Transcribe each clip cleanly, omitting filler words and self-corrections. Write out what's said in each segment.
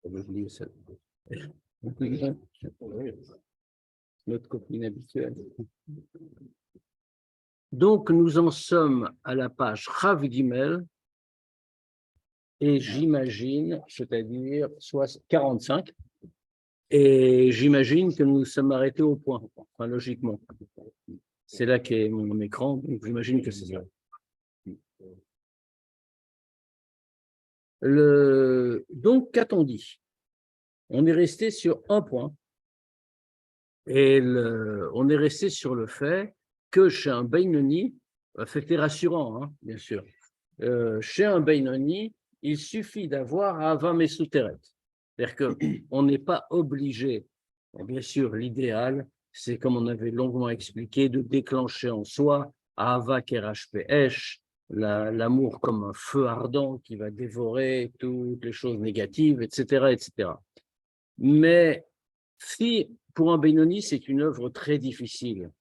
J'avais oublié ça. Notre copine habituelle. Donc, nous en sommes à la page Chav Gimel, et j'imagine, c'est-à-dire 45, et j'imagine que nous nous sommes arrêtés au point, enfin, logiquement. C'est là qu'est mon écran, donc j'imagine que c'est ça. Donc, qu'a-t-on dit? On est resté sur un point, et on est resté sur le fait que chez un Beinoni, c'était rassurant, hein, bien sûr, chez un Beinoni, il suffit d'avoir Ava Mesuteret. C'est-à-dire qu'on n'est pas obligé, bien sûr, l'idéal, c'est comme on avait longuement expliqué, de déclencher en soi Ava Kerash Pe'esh, l'amour comme un feu ardent qui va dévorer toutes les choses négatives, etc., etc. Mais si pour un Benoni, c'est une œuvre très difficile,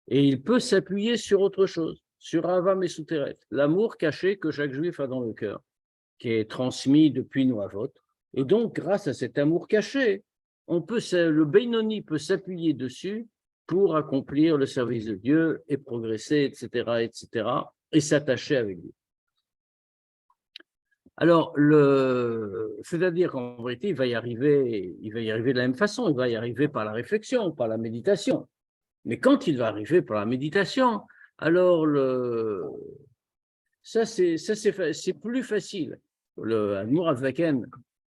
et il peut s'appuyer sur autre chose, sur Ava Mesuteret, l'amour caché que chaque juif a dans le cœur, qui est transmis depuis Noavot. Et donc, grâce à cet amour caché, le Benoni peut s'appuyer dessus pour accomplir le service de Dieu et progresser, etc., etc., et s'attacher avec Dieu. Alors, c'est-à-dire qu'en vérité, il va y arriver de la même façon, il va y arriver par la réflexion, par la méditation. Mais quand il va arriver par la méditation, alors ça c'est plus facile. Le Admour Azaken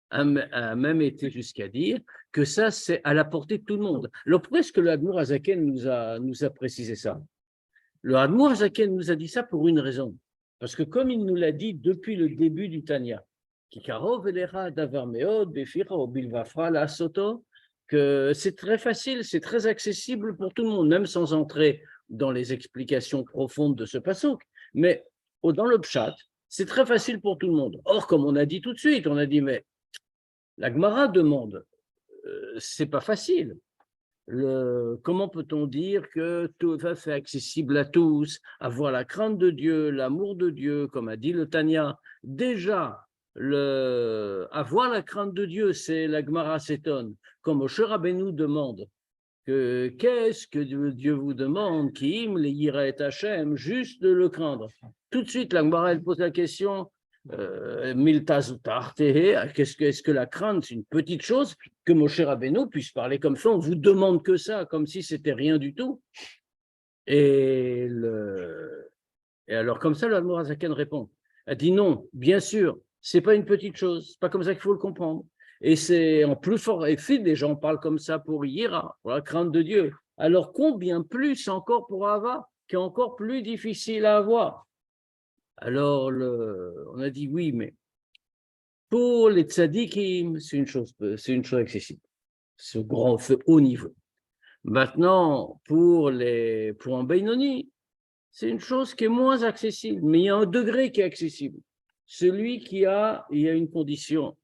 a même été jusqu'à dire que ça, c'est à la portée de tout le monde. Alors, pourquoi est-ce que le Admour Azaken nous a précisé ça? Le Admour Azaken nous a dit ça pour une raison. Parce que comme il nous l'a dit depuis le début du Tanya, que c'est très facile, c'est très accessible pour tout le monde, même sans entrer dans les explications profondes de ce pasuk. Mais dans le pshat, c'est très facile pour tout le monde. Or, comme on a dit tout de suite, on a dit, mais la Gemara demande, c'est pas facile. Comment peut-on dire que tout ça c'est accessible à tous, avoir la crainte de Dieu, l'amour de Dieu, comme a dit le Tanya. Déjà, avoir la crainte de Dieu, c'est la Gemara s'étonne. Comme Moshe Rabbeinu demande, qu'est-ce que Dieu vous demande, Kim, les Yiraet Hashem, juste de le craindre. Tout de suite, la Gemara elle pose la question, est-ce que la crainte, c'est une petite chose que Moshe Rabbeinu puisse parler comme ça? On vous demande que ça, comme si c'était rien du tout. Et alors, comme ça, le Admor Azaken répond. Elle dit non, bien sûr, c'est pas une petite chose, c'est pas comme ça qu'il faut le comprendre. Et c'est en plus fort effet, des gens parlent comme ça pour Yira, pour la crainte de Dieu. Alors, combien plus encore pour Ava, qui est encore plus difficile à avoir? Alors, on a dit oui, mais pour les tzadikim, c'est une chose accessible. Ce haut niveau. Maintenant, pour un Beinoni, c'est une chose qui est moins accessible, mais il y a un degré qui est accessible. Celui il y a une condition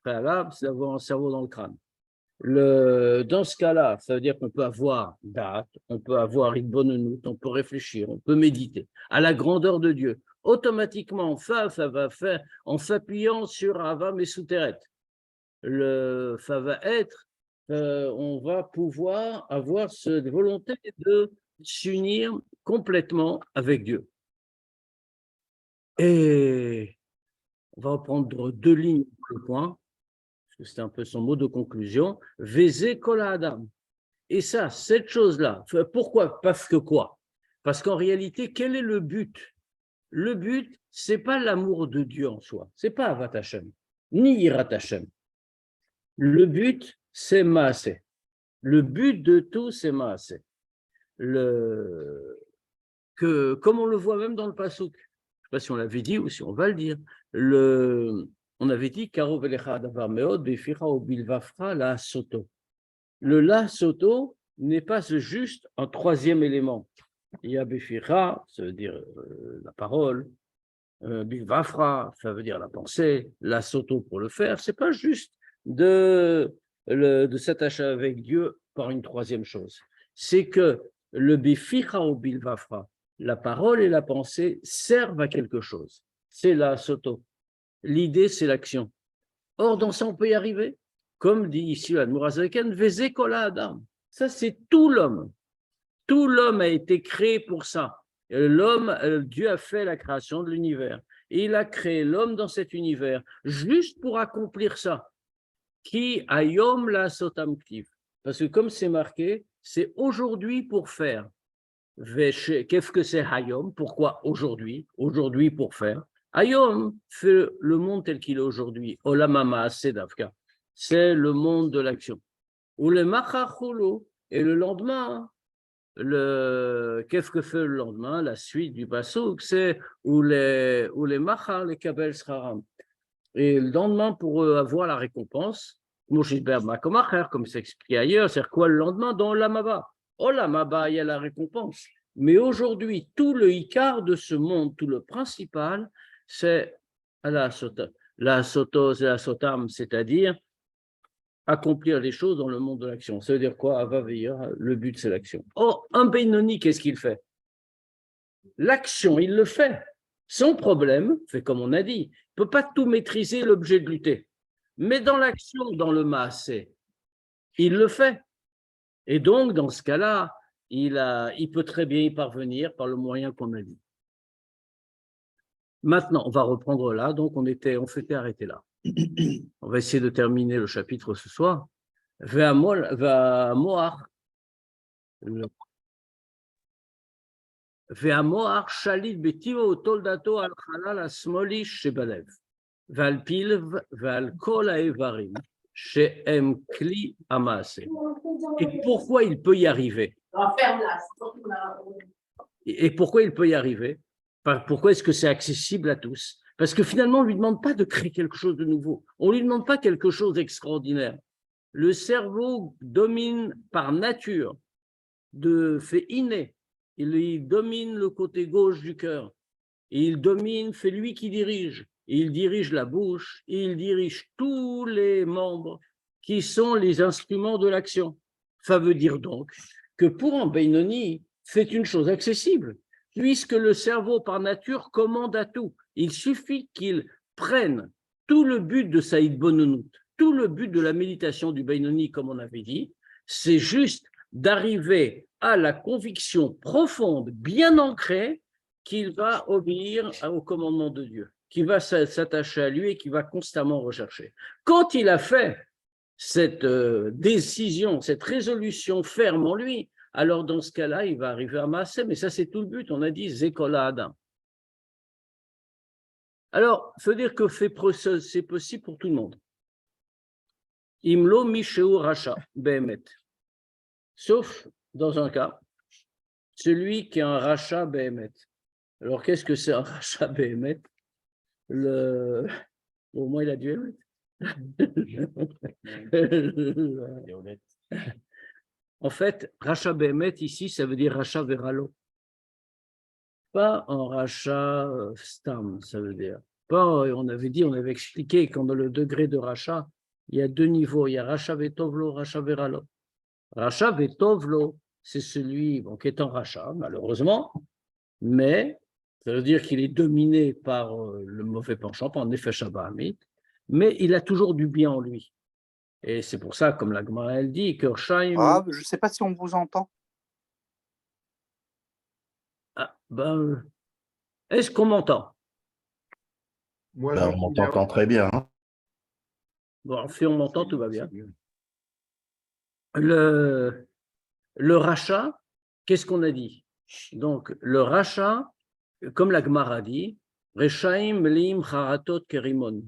préalable, c'est d'avoir un cerveau dans le crâne. Dans ce cas-là, ça veut dire qu'on peut avoir date, on peut avoir une bonne note, on peut réfléchir, on peut méditer à la grandeur de Dieu. Automatiquement, ça va faire en s'appuyant sur Ava Mesuteret. Ça va être, on va pouvoir avoir cette volonté de s'unir complètement avec Dieu. Et on va reprendre 2 lignes pour le point, parce que c'est un peu son mot de conclusion. Vézé kola Adam. Et ça, cette chose-là, pourquoi? Parce que quoi? Parce qu'en réalité, quel est le but? Le but, ce n'est pas l'amour de Dieu en soi, ce n'est pas Avat Hashem, ni Yirat Hashem. Le but, c'est Maaseh. Le but de tout, c'est Maaseh. Comme on le voit même dans le Pasuk, je ne sais pas si on l'avait dit ou si on va le dire, on avait dit Karov elecha davar meod beficha ubilvafra la soto. Le la soto n'est pas juste un troisième élément. Il y a beficha, ça veut dire la parole, bilvafra, ça veut dire la pensée, la soto pour le faire. C'est pas juste de s'attacher avec Dieu par une troisième chose. C'est que le beficha ou bilvafra, la parole et la pensée servent à quelque chose. C'est la soto. L'idée, c'est l'action. Or, dans ça, on peut y arriver. Comme dit ici l'Admour HaZaken, Veze Kol Adam. Ça, c'est tout l'homme. Tout l'homme a été créé pour ça. L'homme, Dieu a fait la création de l'univers. Et il a créé l'homme dans cet univers, juste pour accomplir ça. Qui ayom la sotamktiv. Parce que comme c'est marqué, c'est aujourd'hui pour faire. Qu'est-ce que c'est Hayom? Pourquoi aujourd'hui? Aujourd'hui pour faire. Hayom fait le monde tel qu'il est aujourd'hui. Olamama Sedavka. C'est le monde de l'action. Ou le Machacholo. Et le lendemain, qu'est-ce que fait le lendemain? La suite du Passouk, c'est ou les Machar, les Kabel Sraram. Et le lendemain, pour avoir la récompense, comme c'est expliqué ailleurs, c'est quoi le lendemain? Dans l'Amaba. Oh, l'Amaba, il y a la récompense. Mais aujourd'hui, tout le Icar de ce monde, tout le principal, c'est la sotos et la sotam, c'est-à-dire accomplir les choses dans le monde de l'action. Ça veut dire quoi? Le but, c'est l'action. Or, un Benoni, qu'est-ce qu'il fait? L'action, il le fait. Son problème, fait comme on a dit, il ne peut pas tout maîtriser l'objet de lutter. Mais dans l'action, dans le maasé, il le fait. Et donc, dans ce cas-là, il peut très bien y parvenir par le moyen qu'on a dit. Maintenant, on va reprendre là. Donc, on s'était arrêté là. On va essayer de terminer le chapitre ce soir. והמוח שליט בטיבו ותולדתו על חלל השמאלי שבלב, ועל פיו ועל כל האיברים שהם כלי המעשה. Et pourquoi il peut y arriver? Et pourquoi il peut y arriver? Pourquoi est-ce que c'est accessible à tous? Parce que finalement, on ne lui demande pas de créer quelque chose de nouveau. On ne lui demande pas quelque chose d'extraordinaire. Le cerveau domine par nature, de fait inné, il domine le côté gauche du cœur. Et il domine, c'est lui qui dirige. Et il dirige la bouche, et il dirige tous les membres qui sont les instruments de l'action. Ça veut dire donc que pour un Benoni, c'est une chose accessible, puisque le cerveau par nature commande à tout. Il suffit qu'il prenne tout le but de Saïd Bonounout, tout le but de la méditation du Benoni, comme on avait dit, c'est juste d'arriver à la conviction profonde, bien ancrée, qu'il va obéir au commandement de Dieu, qu'il va s'attacher à lui et qu'il va constamment rechercher. Quand il a fait cette décision, cette résolution ferme en lui, alors dans ce cas-là, il va arriver à Maasé, mais ça c'est tout le but, on a dit Zekola Adam. Alors, il faut dire que c'est possible pour tout le monde. Imlo Misheu Racha, Behemet. Sauf dans un cas, celui qui a un rachat Behemet. Alors, qu'est-ce que c'est un rachat Behemet? Au moins, il a dû émettre. En fait, rachat Behemet, ici, ça veut dire rachat Veralo. Pas un rachat Stam, ça veut dire. Pas, on avait expliqué qu'en dans le degré de rachat, il y a deux niveaux. Il y a rachat Vetovlo, rachat Veralo. Rachat Vetovlo, c'est celui qui est en rachat, malheureusement, mais ça veut dire qu'il est dominé par le mauvais penchant, par un effet Shabbahamite, mais il a toujours du bien en lui. Et c'est pour ça, comme la Gemara elle dit, que Chaim. Ah, je ne sais pas si on vous entend. Ah, est-ce qu'on m'entend? Moi, on m'entend très bien. Hein. Bon, si on m'entend, tout va bien. Le rachat, qu'est-ce qu'on a dit? Donc, le rachat, comme la Gemara dit, Rechaim lim charatot kerimon.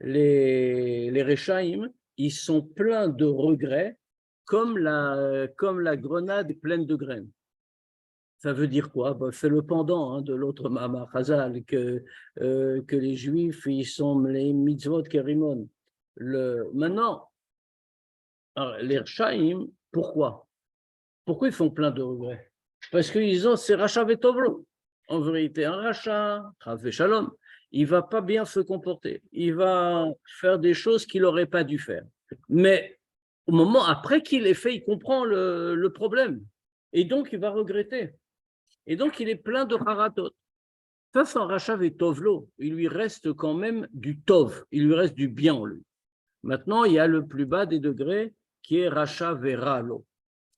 Les Rechaim, ils sont pleins de regrets comme la grenade pleine de graines. Ça veut dire quoi? C'est le pendant de l'autre Mahamar Chazal, que les Juifs, ils sont les mitzvot kerimon. Maintenant, les Rechaim, pourquoi? Pourquoi ils font plein de regrets? Parce qu'ils ont ces rachats vetovlo. En vérité, un rachat, Chaf Shalom, il ne va pas bien se comporter. Il va faire des choses qu'il n'aurait pas dû faire. Mais au moment après qu'il l'ait fait, il comprend le problème. Et donc, il va regretter. Et donc, il est plein de haratot. Ça, c'est un rachat et tovlo. Il lui reste quand même du tov, il lui reste du bien en lui. Maintenant, il y a le plus bas des degrés qui est rachat veralo,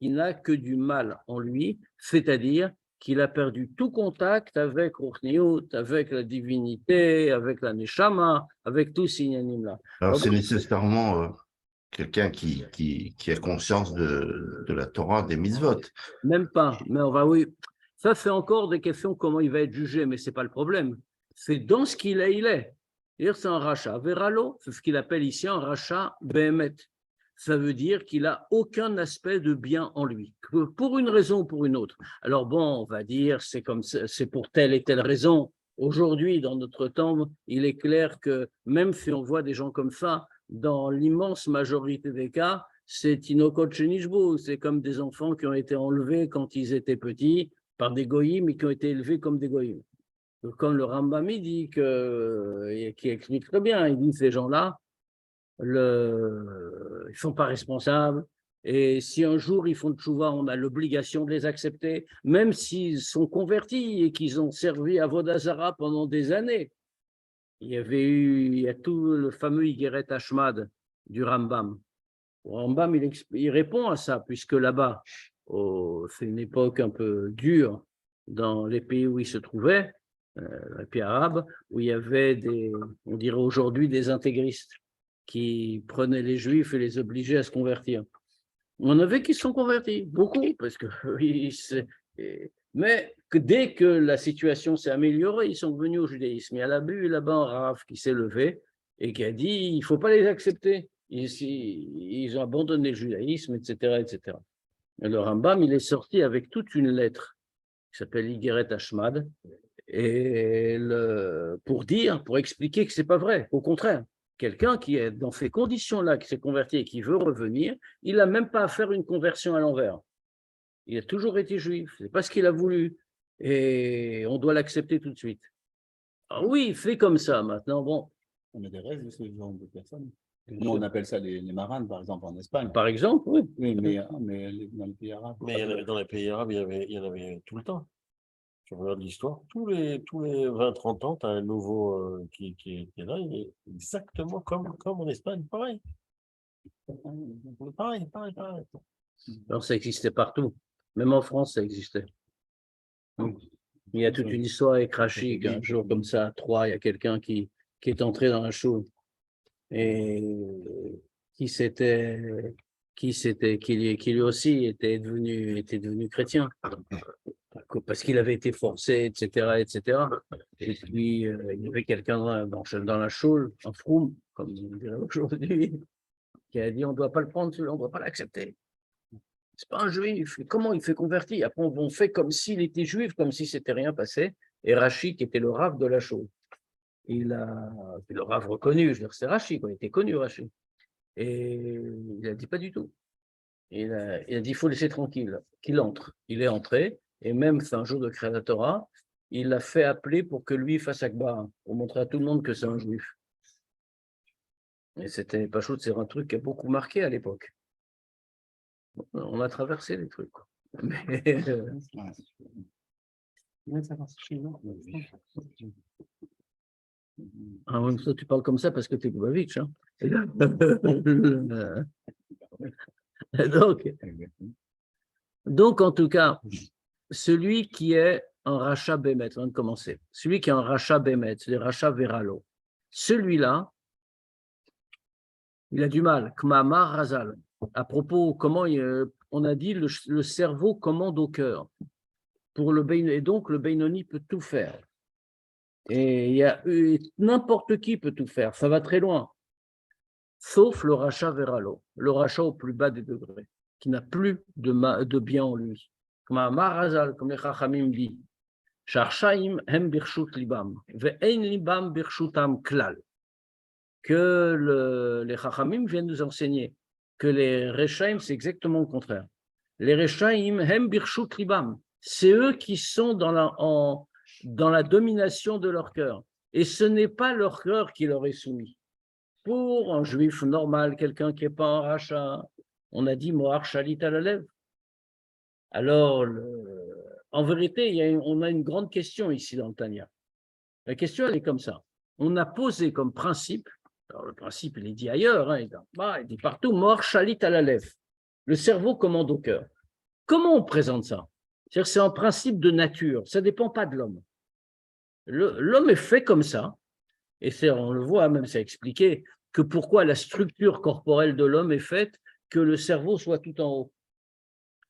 qui n'a que du mal en lui, c'est-à-dire qu'il a perdu tout contact avec Ruchniut, avec la divinité, avec la Neshama, avec tous ces inyanim-là. Alors, c'est nécessairement quelqu'un qui a conscience de la Torah, des mitzvot. Même pas, mais on va, oui. Ça, c'est encore des questions comment il va être jugé, mais ce n'est pas le problème. C'est dans ce qu'il est, il est. C'est-à-dire, c'est un rachat. Veralo, c'est ce qu'il appelle ici un rachat behemet. Ça veut dire qu'il n'a aucun aspect de bien en lui, pour une raison ou pour une autre. Alors bon, on va dire, c'est comme c'est pour telle et telle raison. Aujourd'hui, dans notre temps, il est clair que même si on voit des gens comme ça, dans l'immense majorité des cas, c'est Tinokot Shenishbu, c'est comme des enfants qui ont été enlevés quand ils étaient petits par des goyim et qui ont été élevés comme des goyim. Comme le Rambam dit, qui explique très bien, il dit ces gens-là, ils ne sont pas responsables. Et si un jour ils font tchouva, on a l'obligation de les accepter, même s'ils sont convertis et qu'ils ont servi à Vodazara pendant des années. Il y a tout le fameux Igeret Hashmad du Rambam. Le Rambam, il répond à ça, puisque là-bas, c'est une époque un peu dure dans les pays où il se trouvait, les pays arabes, où il y avait on dirait aujourd'hui, des intégristes qui prenaient les Juifs et les obligeaient à se convertir. On avait qui se sont convertis, beaucoup, parce que mais dès que la situation s'est améliorée, ils sont venus au judaïsme. Il y a là-bas un Rav qui s'est levé et qui a dit il ne faut pas les accepter. Ils ont abandonné le judaïsme, etc., etc. Et le Rambam, il est sorti avec toute une lettre qui s'appelle Igeret Hashmad, et pour expliquer que ce n'est pas vrai. Au contraire, quelqu'un qui est dans ces conditions-là, qui s'est converti et qui veut revenir, il n'a même pas à faire une conversion à l'envers. Il a toujours été juif, ce n'est pas ce qu'il a voulu, et on doit l'accepter tout de suite. Ah oui, fait comme ça maintenant, bon. On a des restes de ce genre de personnes. Nous, on appelle ça les maranes, par exemple, en Espagne. Par exemple, oui. Oui, mais dans les pays arabes. Mais dans les pays arabes, il y en avait tout le temps. Tu regardes l'histoire, tous les 20-30 ans, tu as un nouveau qui est là, il est exactement comme en Espagne, pareil. Pareil. Alors, ça existait partout. Même en France, ça existait. Il y a toute une histoire avec Rachid, un jour comme ça, à Troyes, il y a quelqu'un qui est entré dans la choule et qui lui aussi était devenu chrétien, parce qu'il avait été forcé, etc., etc. Et puis, il y avait quelqu'un dans la choule, un froum, comme on dirait aujourd'hui, qui a dit on ne doit pas le prendre, on ne doit pas l'accepter. C'est pas un juif. Comment il fait convertir? Après, on fait comme s'il était juif, comme si c'était rien passé. Et Rachid, qui était le Rav de la chose, le Rav reconnu, je veux dire, c'est Rachid, il était connu, Rachid. Et il a dit pas du tout. Il a dit il faut laisser tranquille, qu'il entre. Il est entré, et même c'est un jour de Créatora, il l'a fait appeler pour que lui fasse Akbar, pour montrer à tout le monde que c'est un juif. Et c'était pas chaud, c'est un truc qui a beaucoup marqué à l'époque. On a traversé les trucs. Mais, ah, ouais, toi, tu parles comme ça parce que tu es Lubavitch. Hein. Donc, en tout cas, celui qui est un rachat bémet, on vient de commencer, celui qui est un rachat bémet, c'est le rachat veralo, celui-là, il a du mal. Kmama Razal. À propos, comment on a dit le cerveau commande au cœur. Et donc, le Beinoni peut tout faire. Et n'importe qui peut tout faire. Ça va très loin. Sauf le rachat veralo, le rachat au plus bas des degrés, qui n'a plus de bien en lui. Kmama Razal, comme les Chachamim dit. Sharshaim hem birshut libam. Ve'ein libam birshutam klal. Que les Chachamim viennent nous enseigner que les Rechaim, c'est exactement le contraire. Les Rechaim, hem birshut libam, c'est eux qui sont dans la domination de leur cœur. Et ce n'est pas leur cœur qui leur est soumis. Pour un juif normal, quelqu'un qui n'est pas un rachat, on a dit Mohar Shalit à la lèvre. Alors, en vérité, on a une grande question ici dans le Tanya. La question, elle est comme ça. On a posé comme principe, alors le principe, il est dit ailleurs, hein, il dit partout, mort chalit à la lèvre. Le cerveau commande au cœur. Comment on présente ça? C'est-à-dire que c'est un principe de nature, ça ne dépend pas de l'homme. L'homme est fait comme ça, et on le voit, même c'est expliqué, que pourquoi la structure corporelle de l'homme est faite que le cerveau soit tout en haut.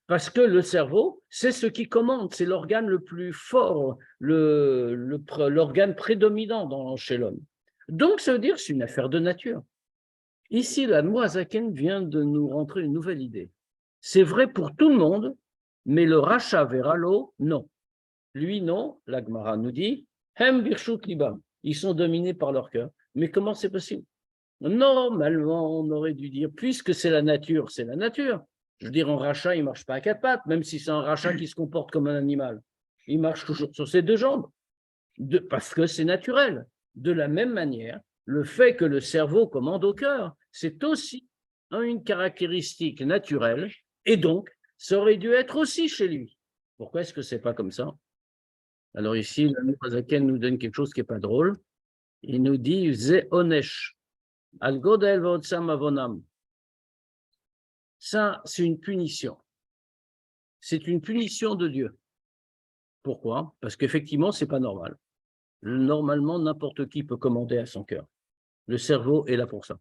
Parce que le cerveau, c'est ce qui commande, c'est l'organe le plus fort, l'organe prédominant chez l'homme. Donc, ça veut dire que c'est une affaire de nature. Ici, la Noazaken vient de nous rentrer une nouvelle idée. C'est vrai pour tout le monde, mais le Racha Veralo, non. Lui, non, la Gemara nous dit, Hem Birshut Libam, ils sont dominés par leur cœur. Mais comment c'est possible? Normalement, on aurait dû dire, puisque c'est la nature, c'est la nature. Je veux dire, un rachat, il ne marche pas à quatre pattes, même si c'est un rachat qui se comporte comme un animal. Il marche toujours sur ses deux jambes, parce que c'est naturel. De la même manière, le fait que le cerveau commande au cœur, c'est aussi une caractéristique naturelle, et donc, ça aurait dû être aussi chez lui. Pourquoi est-ce que ce n'est pas comme ça? Alors ici, le Noazaken nous donne quelque chose qui n'est pas drôle. Il nous dit « Ze onesh ». Ça, c'est une punition. C'est une punition de Dieu. Pourquoi? Parce qu'effectivement, ce n'est pas normal. Normalement, n'importe qui peut commander à son cœur. Le cerveau est là pour ça.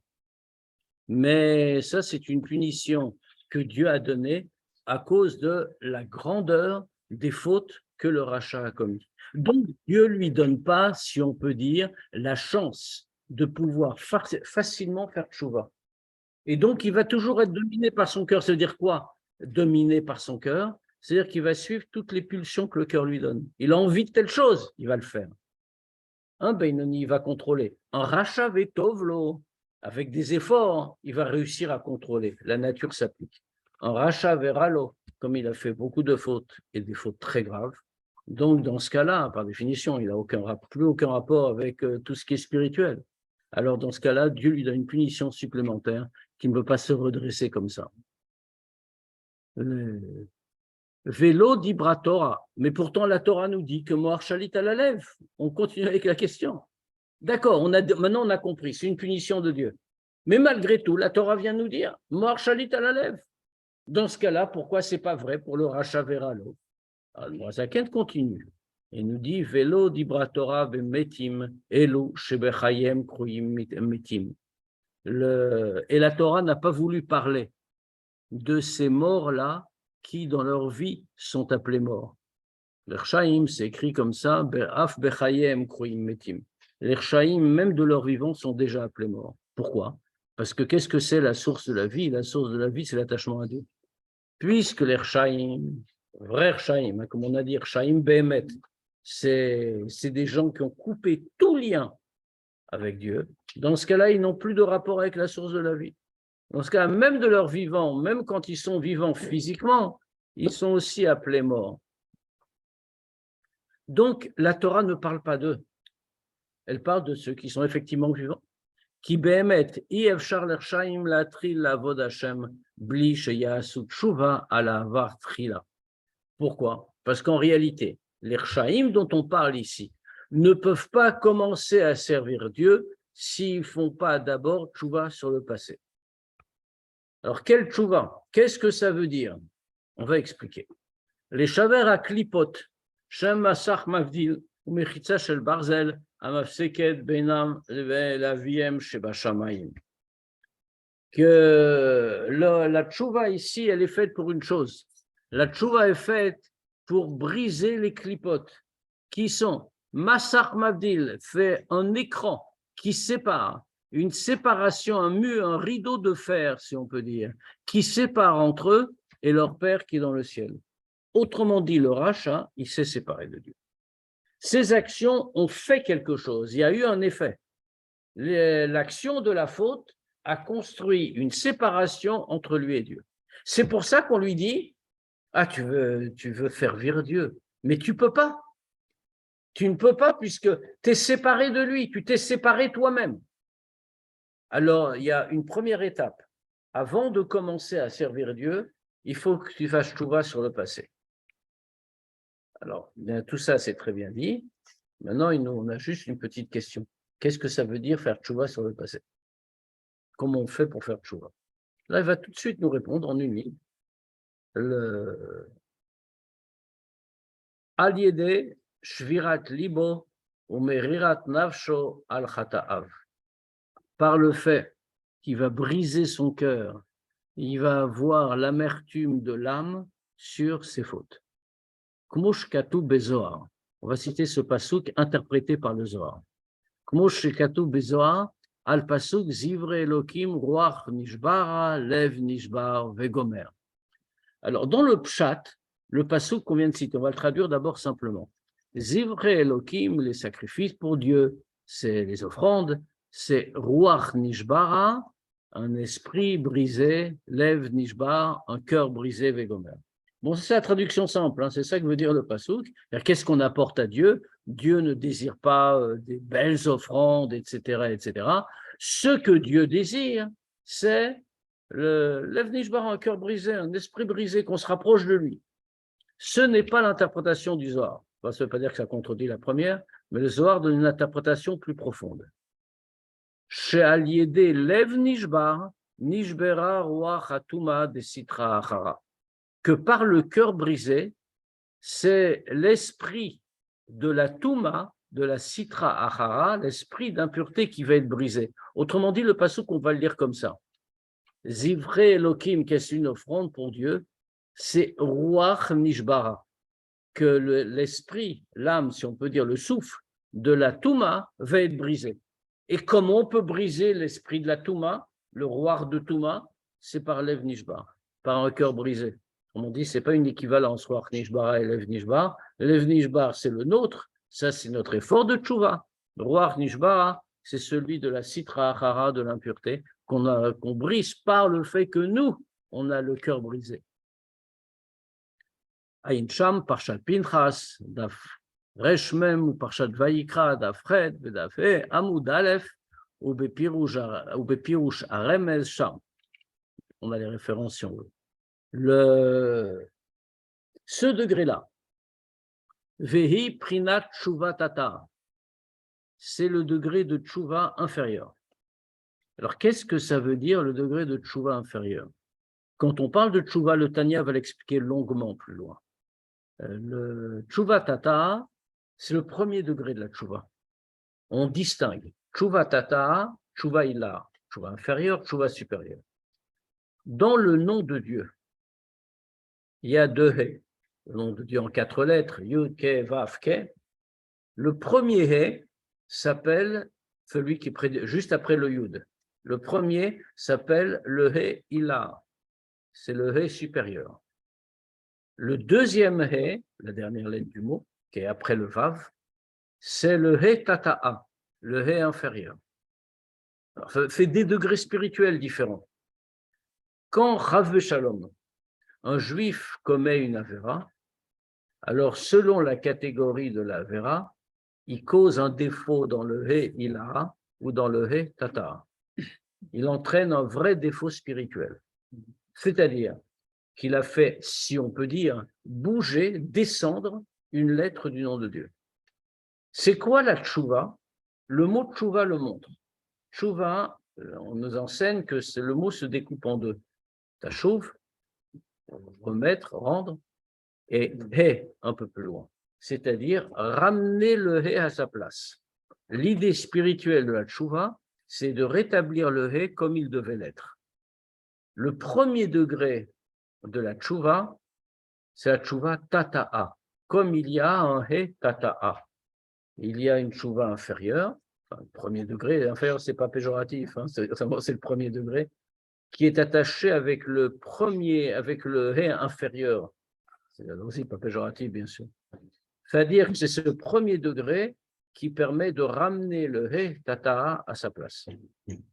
Mais ça, c'est une punition que Dieu a donnée à cause de la grandeur des fautes que le rachat a commis. Donc, Dieu ne lui donne pas, si on peut dire, la chance de pouvoir facilement faire tchouva. Et donc, il va toujours être dominé par son cœur. Ça veut dire quoi? Dominé par son cœur, c'est-à-dire qu'il va suivre toutes les pulsions que le cœur lui donne. Il a envie de telle chose, il va le faire. Un Benoni, il va contrôler. Un rachat vetovlo, avec des efforts, il va réussir à contrôler. La nature s'applique. Un rachat veralo, comme il a fait beaucoup de fautes, et des fautes très graves. Donc, dans ce cas-là, par définition, il n'a plus aucun rapport avec tout ce qui est spirituel. Alors, dans ce cas-là, Dieu lui donne une punition supplémentaire qui ne peut pas se redresser comme ça. Vélo d'Ibra Torah. Mais pourtant, la Torah nous dit que Moar Shalit à la lèvre. On continue avec la question. D'accord, maintenant on a compris, c'est une punition de Dieu. Mais malgré tout, la Torah vient nous dire Moar Shalit à la lèvre. Dans ce cas-là, pourquoi ce n'est pas vrai pour le Racha Veralo? Alors, Zaken continue et nous dit Vélo d'Ibra Torah bemetim elu shebechayem kroyim metim. Et la Torah n'a pas voulu parler de ces morts-là qui, dans leur vie, sont appelés morts. L'Ershaïm, c'est écrit comme ça, Be'af bechayem kroyim metim. Les Rechaïm, même de leur vivant, sont déjà appelés morts. Pourquoi? Parce que qu'est-ce que c'est la source de la vie? La source de la vie, c'est l'attachement à Dieu. Puisque les Rechaïm, vrais Rechaïm, comme on a dit, Rechaïm Behemet, c'est des gens qui ont coupé tout lien avec Dieu. Dans ce cas-là, ils n'ont plus de rapport avec la source de la vie. Dans ce cas, même de leur vivant, même quand ils sont vivants physiquement, ils sont aussi appelés morts. Donc, la Torah ne parle pas d'eux. Elle parle de ceux qui sont effectivement vivants. Qui behemet, i-efshar l'ershaim latri lavod Hashem bli sheyasu tshuva ala avar trila. Pourquoi? Parce qu'en réalité, les Rechaïm dont on parle ici ne peuvent pas commencer à servir Dieu s'ils ne font pas d'abord tshuva sur le passé. Alors, quel tshuva? Qu'est-ce que ça veut dire? On va expliquer. Les shaver à klipot, shem masach mavdil, ou mechitza shel barzel, amafseket benam laviem shebashamayim. Que la tshuva ici, elle est faite pour une chose. La tshuva est faite pour briser les clipotes, qui sont Massach Mavdil, fait un écran qui sépare, une séparation, un mur, un rideau de fer, si on peut dire, qui sépare entre eux et leur Père qui est dans le ciel. Autrement dit, le rachat, il s'est séparé de Dieu. Ces actions ont fait quelque chose, il y a eu un effet. L'action de la faute a construit une séparation entre lui et Dieu. C'est pour ça qu'on lui dit « Ah, tu veux servir Dieu, mais tu ne peux pas. Tu ne peux pas puisque tu es séparé de lui, tu t'es séparé toi-même. » Alors, il y a une première étape. Avant de commencer à servir Dieu, il faut que tu fasses tchouva sur le passé. Alors, bien, tout ça, c'est très bien dit. Maintenant, on a juste une petite question. Qu'est-ce que ça veut dire faire tchouva sur le passé? Comment on fait pour faire tchouva? Là, il va tout de suite nous répondre en une ligne. Al yede shvirat libo ou merirat nafsho al chata'av. Par le fait qu'il va briser son cœur, il va avoir l'amertume de l'âme sur ses fautes. Kmosh katu bezoar. On va citer ce passouk interprété par le Zohar. Kmosh katu bezoar. Al pasuk zivre Elokim ruach nishbara lev nishbar vegomer. Alors dans le pshat, le pasuk qu'on vient de citer, on va le traduire d'abord simplement. Zivre Elokim, les sacrifices pour Dieu, c'est les offrandes, c'est ruach nishbara, un esprit brisé, lev nishbar, un cœur brisé vegomer. Bon, c'est la traduction simple, hein, c'est ça que veut dire le pasuk. Qu'est-ce qu'on apporte à Dieu? Dieu ne désire pas des belles offrandes, etc., etc. Ce que Dieu désire, c'est le lev nishbar, un cœur brisé, un esprit brisé, qu'on se rapproche de lui. Ce n'est pas l'interprétation du Zohar. Ça ne veut pas dire que ça contredit la première, mais le Zohar donne une interprétation plus profonde. She'al yedei lev nishbar, nishbera ruach hatuma de sitra achara. Que par le cœur brisé, c'est l'esprit de la Touma, de la Sitra Achara, l'esprit d'impureté qui va être brisé. Autrement dit, le passouk, on va le lire comme ça. Zivre Elokim, qu'est-ce une offrande pour Dieu? C'est Ruach Nishbara, que l'esprit, l'âme, si on peut dire le souffle, de la Touma va être brisé. Et comment on peut briser l'esprit de la Touma, le Ruach de Touma? C'est par Lev Nishbar, par un cœur brisé. On dit, ce n'est pas une équivalence, Ruach Nishbara et Lev Nishbar. Lev Nishbar, c'est le nôtre, ça c'est notre effort de tchouva. Ruach Nishbara, c'est celui de la Sitra Achara, de l'impureté, qu'on brise par le fait que nous, on a le cœur brisé. Aïn Sham, Parshat Pinchas, Daf Reshmem, ou Parshat Vayikra, Daf Red, Daf E, Amud Aleph, ou Bepirush Aremez Sham. On a les références si on veut. Ce degré-là, Vehi Prinat Tshuva Tata, c'est le degré de Tshuva inférieur. Alors, qu'est-ce que ça veut dire le degré de Tshuva inférieur? Quand on parle de Tshuva, le Tanya va l'expliquer longuement plus loin. Le Tshuva Tata, c'est le premier degré de la Tshuva. On distingue Tshuva Tata, Tshuva Ilah, Tshuva inférieur, Tshuva supérieur. Dans le nom de Dieu, il y a deux He, le nom de Dieu en 4 lettres, Yud, Ke, Vav, Ke. Le premier He s'appelle celui qui est juste après le Yud. Le premier s'appelle le He Ilah, c'est le He supérieur. Le deuxième He, la dernière lettre du mot, qui est après le Vav, c'est le He Tata'a, le He inférieur. Alors, ça fait des degrés spirituels différents. Quand Chav Shalom, un juif commet une avéra, alors selon la catégorie de l'avéra, il cause un défaut dans le He Ilah ou dans le He Tata'a. Il entraîne un vrai défaut spirituel. C'est-à-dire qu'il a fait, si on peut dire, bouger, descendre une lettre du nom de Dieu. C'est quoi la tchouva? Le mot tchouva le montre. Tchouva, on nous enseigne que le mot se découpe en deux. Tachouv, remettre, rendre, et he, un peu plus loin. C'est-à-dire ramener le he à sa place. L'idée spirituelle de la tchouva, c'est de rétablir le he comme il devait l'être. Le premier degré de la tchouva, c'est la tchouva tata'a. Comme il y a un he tata'a. Il y a une tchouva inférieure, enfin, le premier degré, inférieur, c'est pas péjoratif, hein, c'est le premier degré, qui est attaché avec le he inférieur. C'est aussi pas péjoratif, bien sûr. C'est-à-dire que c'est ce premier degré qui permet de ramener le he tata'a à sa place.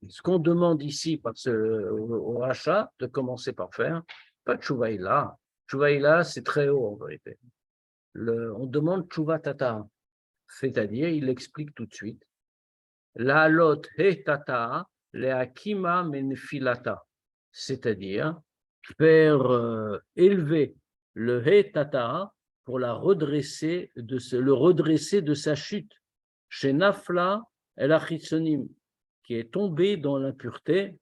Ce qu'on demande ici au rachat, de commencer par faire, pas de tchouvaïla. Tchouvaïla, c'est très haut en vérité. On demande tchouva tata'a. C'est-à-dire, il explique tout de suite, la lot he tata'a le akima menfilata. C'est-à-dire, faire élever le he tata'a pour le redresser de sa chute. Chez Nafla El Achitzonim, qui est tombé dans l'impureté,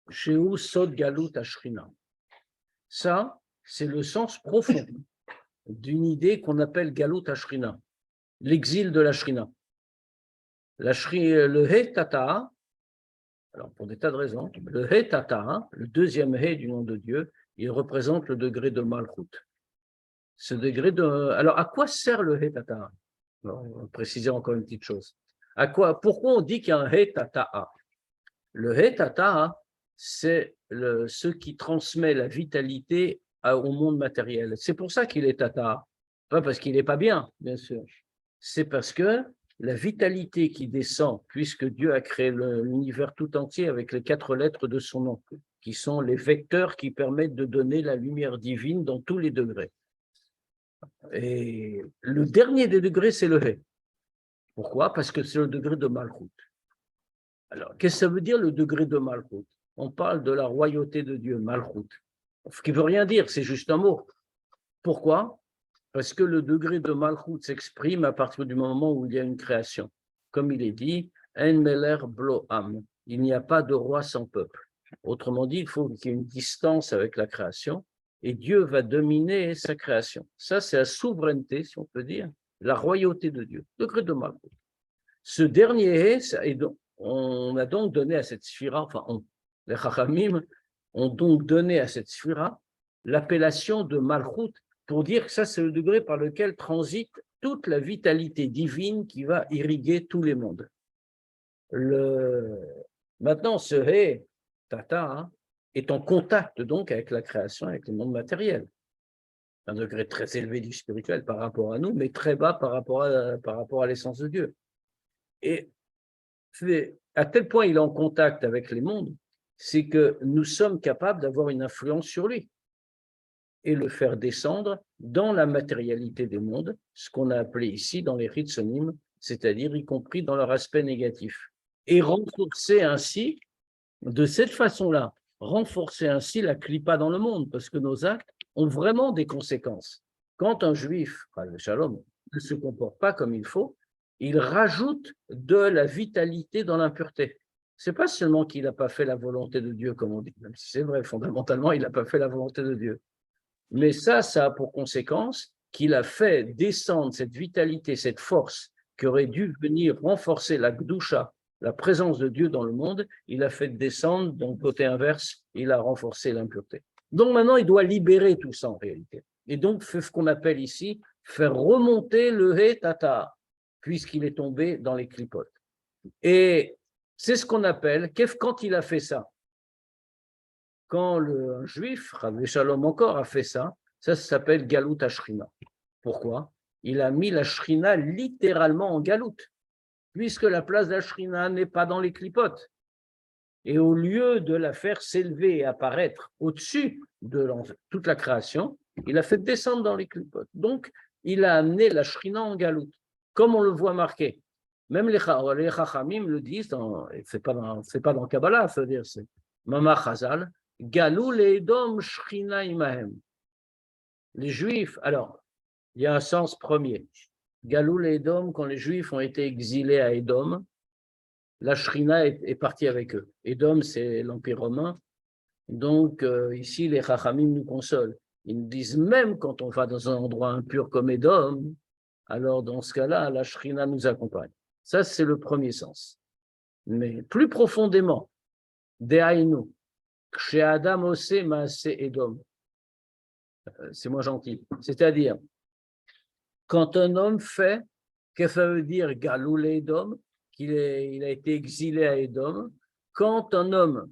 chez Sod Galut Ashrina. Ça, c'est le sens profond d'une idée qu'on appelle Galut Ashrina, l'exil de la Shrina. Le He Tata, alors pour des tas de raisons, le He Tata, le deuxième He du nom de Dieu, il représente le degré de Malchut. Ce degré de. Alors, à quoi sert le He Tata? On va préciser encore une petite chose. Pourquoi on dit qu'il y a un He Tata? Le He Tata, c'est ce qui transmet la vitalité au monde matériel. C'est pour ça qu'il est Tata. Pas parce qu'il n'est pas bien, bien sûr. C'est parce que la vitalité qui descend, puisque Dieu a créé l'univers tout entier avec les 4 lettres de son nom, qui sont les vecteurs qui permettent de donner la lumière divine dans tous les degrés. Et le dernier des degrés, c'est le He. Pourquoi? Parce que c'est le degré de Malchut. Alors, qu'est-ce que ça veut dire le degré de Malchut? On parle de la royauté de Dieu, Malchut. Ce qui ne veut rien dire, c'est juste un mot. Pourquoi? Parce que le degré de Malchut s'exprime à partir du moment où il y a une création. Comme il est dit, En Meler Bloam, il n'y a pas de roi sans peuple. Autrement dit, il faut qu'il y ait une distance avec la création et Dieu va dominer sa création. Ça, c'est la souveraineté, si on peut dire, la royauté de Dieu, degré de Malchut. Ce dernier, on a donc donné à cette sphira, les Chachamim ont donc donné à cette sphira l'appellation de Malchut pour dire que ça, c'est le degré par lequel transite toute la vitalité divine qui va irriguer tous les mondes. Maintenant, ce He, Tata, est en contact donc avec la création, avec le monde matériel. Un degré très élevé du spirituel par rapport à nous, mais très bas par rapport à l'essence de Dieu. Et à tel point il est en contact avec les mondes, c'est que nous sommes capables d'avoir une influence sur lui et le faire descendre dans la matérialité des mondes, ce qu'on a appelé ici dans les Chitzonim, c'est-à-dire y compris dans leur aspect négatif. Et renforcer ainsi, de cette façon-là, renforcer ainsi la clipa dans le monde, parce que nos actes ont vraiment des conséquences. Quand un juif, le shalom, ne se comporte pas comme il faut, il rajoute de la vitalité dans l'impureté. Ce n'est pas seulement qu'il n'a pas fait la volonté de Dieu, comme on dit, même si c'est vrai, fondamentalement, il n'a pas fait la volonté de Dieu. Mais ça a pour conséquence qu'il a fait descendre cette vitalité, cette force qui aurait dû venir renforcer la Gdusha, la présence de Dieu dans le monde, il a fait descendre, dans le côté inverse, il a renforcé l'impureté. Donc maintenant, il doit libérer tout ça en réalité. Et donc, fait ce qu'on appelle ici, faire remonter le He Tata, puisqu'il est tombé dans les clipotes. Et c'est ce qu'on appelle, quand il a fait ça, quand un juif, Rav Shalom encore, a fait ça, ça s'appelle Galut Ashrina. Pourquoi? Il a mis la Shrina littéralement en Galut, puisque la place de la Shrina n'est pas dans les clipotes. Et au lieu de la faire s'élever et apparaître au-dessus de toute la création, il a fait descendre dans les clipotes. Donc, il a amené la Shrina en Galut, comme on le voit marqué. Même les Chachamim le disent, c'est pas dans Kabbalah, c'est-à-dire c'est Mama Chazal, Galou le'edom Shrina imahem. Les Juifs, alors, il y a un sens premier. Galou le'edom, quand les Juifs ont été exilés à Édom, la Shrina est partie avec eux. Édom, c'est l'Empire romain. Donc, ici, les Chachamim nous consolent. Ils nous disent, même quand on va dans un endroit impur comme Édom, alors dans ce cas-là, la Shrina nous accompagne. Ça, c'est le premier sens. Mais plus profondément, Dehainu, chez Adam Osé Maase Édom, c'est moins gentil. C'est-à-dire, quand un homme fait, qu'est-ce que ça veut dire Galou l'Édom, qu'il a été exilé à Édom, quand un homme,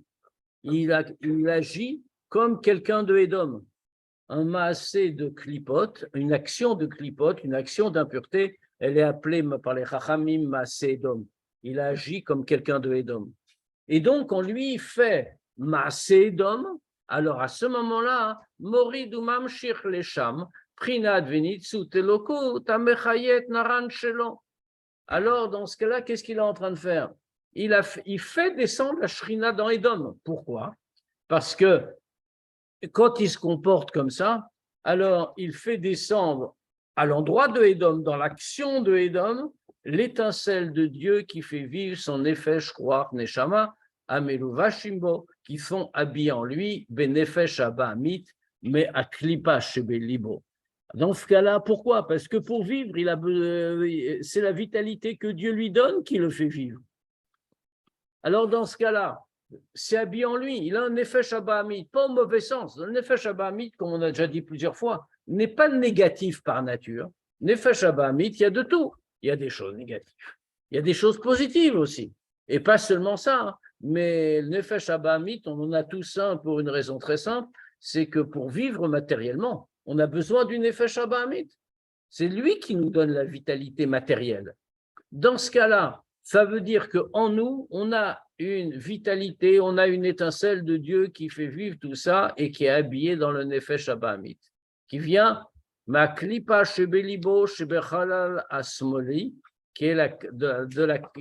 il agit comme quelqu'un de Édom, un maasé de clipote, une action de clipote, une action d'impureté, elle est appelée par les Chachamim maasé Édom. Il agit comme quelqu'un de Édom. Et donc, on lui fait maasé Édom, alors à ce moment-là, Morid ou Mamshir Lesham, Prinad Venitsu Teloku, Tamechayet Naran Shelo. Alors, dans ce cas-là, qu'est-ce qu'il est en train de faire? Il fait descendre la Shrina dans Édom. Pourquoi? Parce que quand il se comporte comme ça, alors il fait descendre à l'endroit de Édom, dans l'action de Édom, l'étincelle de Dieu qui fait vivre son nefesh, ruach, neshama, amelu vashimbo, qui sont habillés en lui, benefesh abamit, mais à klipa shebelibo. Dans ce cas-là, pourquoi? Parce que pour vivre, c'est la vitalité que Dieu lui donne qui le fait vivre. Alors dans ce cas-là, c'est habillé en lui, il a un nefesh abamit, pas au mauvais sens. Le nefesh abamit, comme on a déjà dit plusieurs fois, n'est pas négatif par nature. Nefesh abamit, il y a de tout. Il y a des choses négatives. Il y a des choses positives aussi. Et pas seulement ça, mais le nefesh abamit, on en a tous un pour une raison très simple, c'est que pour vivre matériellement, on a besoin du nefesh abamit. C'est lui qui nous donne la vitalité matérielle. Dans ce cas-là, ça veut dire qu'en nous, on a une vitalité, on a une étincelle de Dieu qui fait vivre tout ça et qui est habillée dans le nefesh abamit, qui vient ma klipa shebelibo shebechalal asmoli, qui est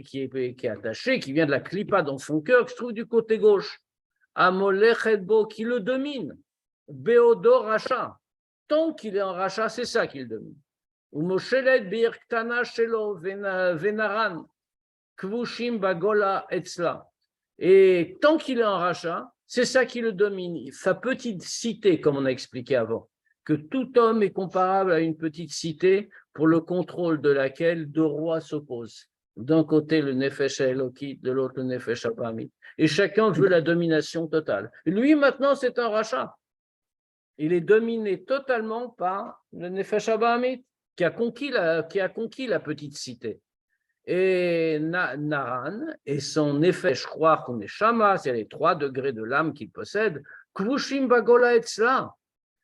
qui est attachée, qui vient de la klipa dans son cœur, qui se trouve du côté gauche, amolechetbo, qui le domine, beodo racha, tant qu'il est en racha, c'est ça qu'il domine. Ou moshelet birktana shelo venaran kvushim bagola etzla. Et tant qu'il est en rachat, c'est ça qui le domine. Sa petite cité, comme on a expliqué avant, que tout homme est comparable à une petite cité pour le contrôle de laquelle deux rois s'opposent. D'un côté, le Nefesh Elokit, de l'autre, le Nefesh Abamit. Et chacun veut la domination totale. Lui, maintenant, c'est un rachat. Il est dominé totalement par le Nefesh Abamit, qui a conquis la petite cité. Et Naran et son Nefesh Ruach ou Neshama, c'est les 3 degrés de l'âme qu'il possède, Kvushim Bagola Etzla,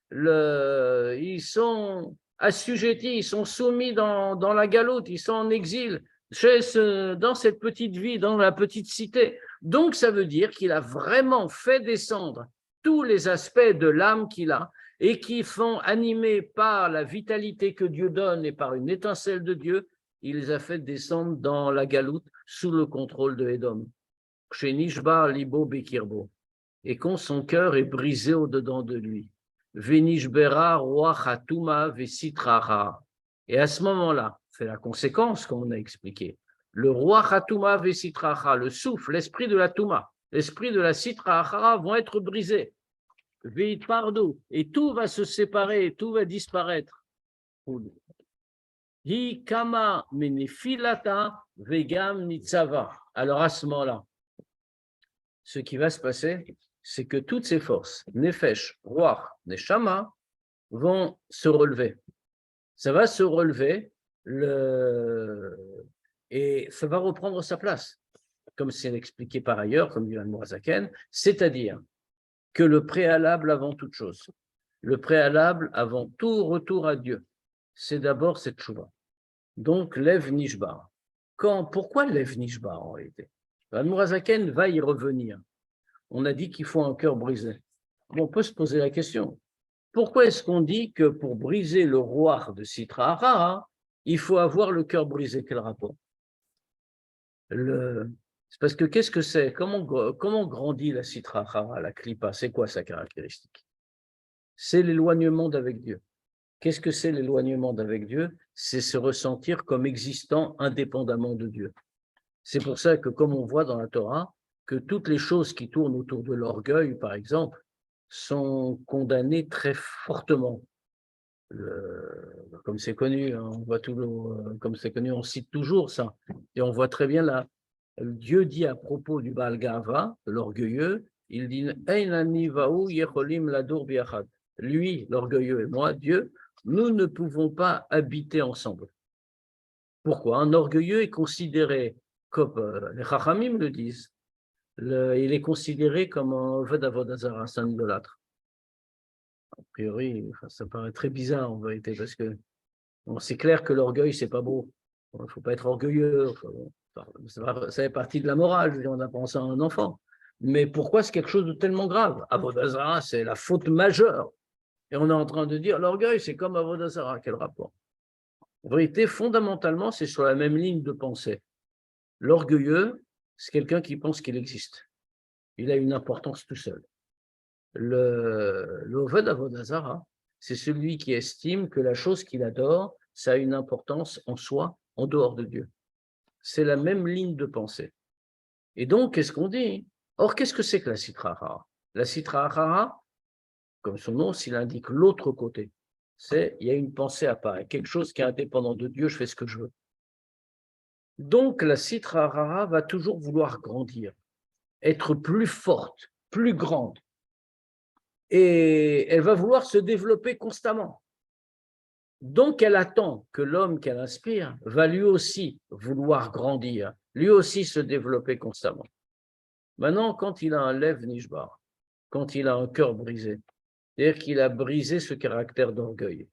ils sont assujettis, ils sont soumis dans la galoute, ils sont en exil, dans cette petite vie, dans la petite cité. Donc ça veut dire qu'il a vraiment fait descendre tous les aspects de l'âme qu'il a et qui sont animés par la vitalité que Dieu donne et par une étincelle de Dieu. Il les a fait descendre dans la galoute sous le contrôle de Édom. Chez Nishba Libo Bekirbo. Et quand son cœur est brisé au-dedans de lui. Venishbera Ruach Hatuma Vesitraha. Et à ce moment-là, c'est la conséquence qu'on a expliqué. Le Ruach Hatuma Vesitraha, le souffle, l'esprit de la Touma, l'esprit de la Sitraha vont être brisés. Veit Pardo. Et tout va se séparer, tout va disparaître. Hi kama menefilata vegam nitzava. Alors à ce moment-là, ce qui va se passer, c'est que toutes ces forces, nefesh, ruach, neshama, vont se relever. Ça va se relever et ça va reprendre sa place, comme c'est expliqué par ailleurs, comme dit l'Admorazaken, c'est-à-dire que le préalable avant toute chose, le préalable avant tout retour à Dieu, c'est d'abord cette chouva. Donc, Lev Nishbar. Pourquoi Lev Nishbar en réalité? L'Admorazaken va y revenir. On a dit qu'il faut un cœur brisé. Bon, on peut se poser la question. Pourquoi est-ce qu'on dit que pour briser le roi de Sitra Harara, il faut avoir le cœur brisé? Quel rapport? C'est parce que qu'est-ce que c'est? Comment grandit la Sitra Harara, la Klipa? C'est quoi sa caractéristique? C'est l'éloignement d'avec Dieu. Qu'est-ce que c'est l'éloignement d'avec Dieu? C'est se ressentir comme existant indépendamment de Dieu. C'est pour ça que, comme on voit dans la Torah, que toutes les choses qui tournent autour de l'orgueil, par exemple, sont condamnées très fortement. Comme c'est connu, on voit comme c'est connu, on cite toujours ça. Et on voit très bien là, Dieu dit à propos du Baal Gava, de l'orgueilleux, il dit lui, l'orgueilleux, et moi, Dieu, nous ne pouvons pas habiter ensemble. Pourquoi? Un orgueilleux est considéré, comme les Chachamim le disent, il est considéré comme un Oved Avodazara, un idolâtre. A priori, ça paraît très bizarre en vérité, parce que c'est clair que l'orgueil, c'est pas beau. Il ne faut pas être orgueilleux. Ça fait partie de la morale, on apprend ça à un enfant. Mais pourquoi c'est quelque chose de tellement grave? Avodazara, c'est la faute majeure. Et on est en train de dire, l'orgueil, c'est comme Avodazara, quel rapport? En vérité, fondamentalement, c'est sur la même ligne de pensée. L'orgueilleux, c'est quelqu'un qui pense qu'il existe. Il a une importance tout seul. Le Oved Avodazara, c'est celui qui estime que la chose qu'il adore, ça a une importance en soi, en dehors de Dieu. C'est la même ligne de pensée. Et donc, qu'est-ce qu'on dit? Or, qu'est-ce que c'est que la Sitra Ahara? La Sitra Ahara, comme son nom, s'il indique l'autre côté, c'est il y a une pensée à part, quelque chose qui est indépendant de Dieu, je fais ce que je veux. Donc, la Sitra Ahara va toujours vouloir grandir, être plus forte, plus grande. Et elle va vouloir se développer constamment. Donc, elle attend que l'homme qu'elle inspire va lui aussi vouloir grandir, lui aussi se développer constamment. Maintenant, quand il a un lève nishbar, quand il a un cœur brisé, c'est-à-dire qu'il a brisé ce caractère d'orgueil.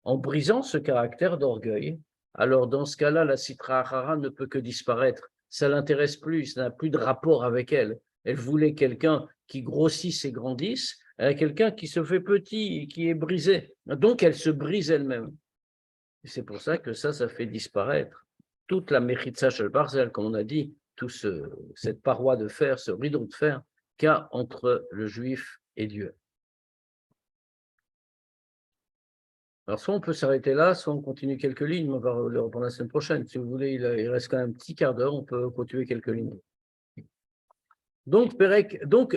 En brisant ce caractère d'orgueil, alors dans ce cas-là, la Sitra Ahara ne peut que disparaître. Ça ne l'intéresse plus, ça n'a plus de rapport avec elle. Elle voulait quelqu'un qui grossisse et grandisse, elle a quelqu'un qui se fait petit et qui est brisé. Donc elle se brise elle-même. Et c'est pour ça que ça fait disparaître toute la Mechitza Shel Barzel, comme on a dit, cette paroi de fer, ce rideau de fer qu'il y a entre le juif et Dieu. Alors, soit on peut s'arrêter là, soit on continue quelques lignes, on va le reprendre la semaine prochaine. Si vous voulez, il reste quand même un petit quart d'heure, on peut continuer quelques lignes. Donc,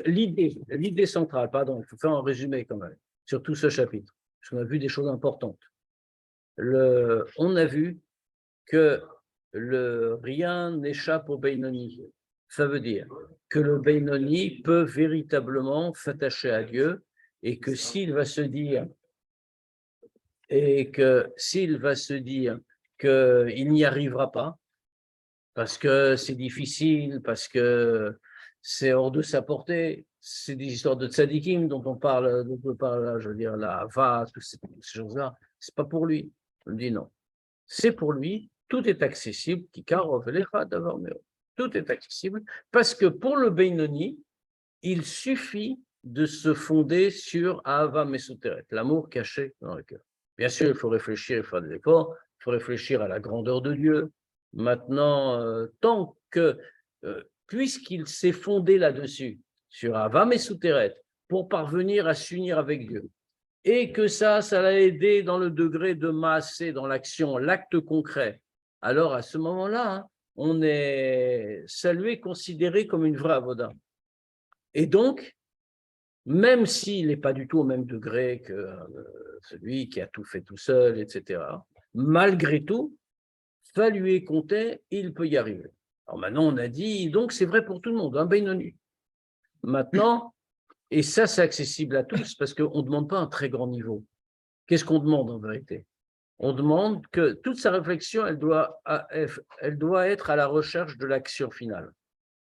l'idée centrale, pardon, il faut faire un résumé quand même, sur tout ce chapitre, parce qu'on a vu des choses importantes. On a vu que rien n'échappe au Beinoni. Ça veut dire que le Beinoni peut véritablement s'attacher à Dieu et que s'il va se dire qu'il n'y arrivera pas, parce que c'est difficile, parce que c'est hors de sa portée, c'est des histoires de tzadikim dont on parle, je veux dire, la Hava, toutes ces choses-là, c'est pas pour lui. On me dit non. C'est pour lui, tout est accessible, tout est accessible, parce que pour le Beinoni, il suffit de se fonder sur Ahava Mesuteret, l'amour caché dans le cœur. Bien sûr, il faut réfléchir, il faut faire des efforts, il faut réfléchir à la grandeur de Dieu. Maintenant, tant que, puisqu'il s'est fondé là-dessus, sur Ahava Mesuteret, pour parvenir à s'unir avec Dieu, et que ça l'a aidé dans le degré de massé, dans l'action, l'acte concret, alors à ce moment-là, on est salué, considéré comme une vraie avoda. Et donc, même s'il n'est pas du tout au même degré que celui qui a tout fait tout seul, etc., malgré tout, ça lui est compté, il peut y arriver. Alors maintenant, on a dit, donc c'est vrai pour tout le monde, un Beinoni. Maintenant, et ça c'est accessible à tous parce qu'on ne demande pas un très grand niveau. Qu'est-ce qu'on demande en vérité? On demande que toute sa réflexion, elle doit être à la recherche de l'action finale.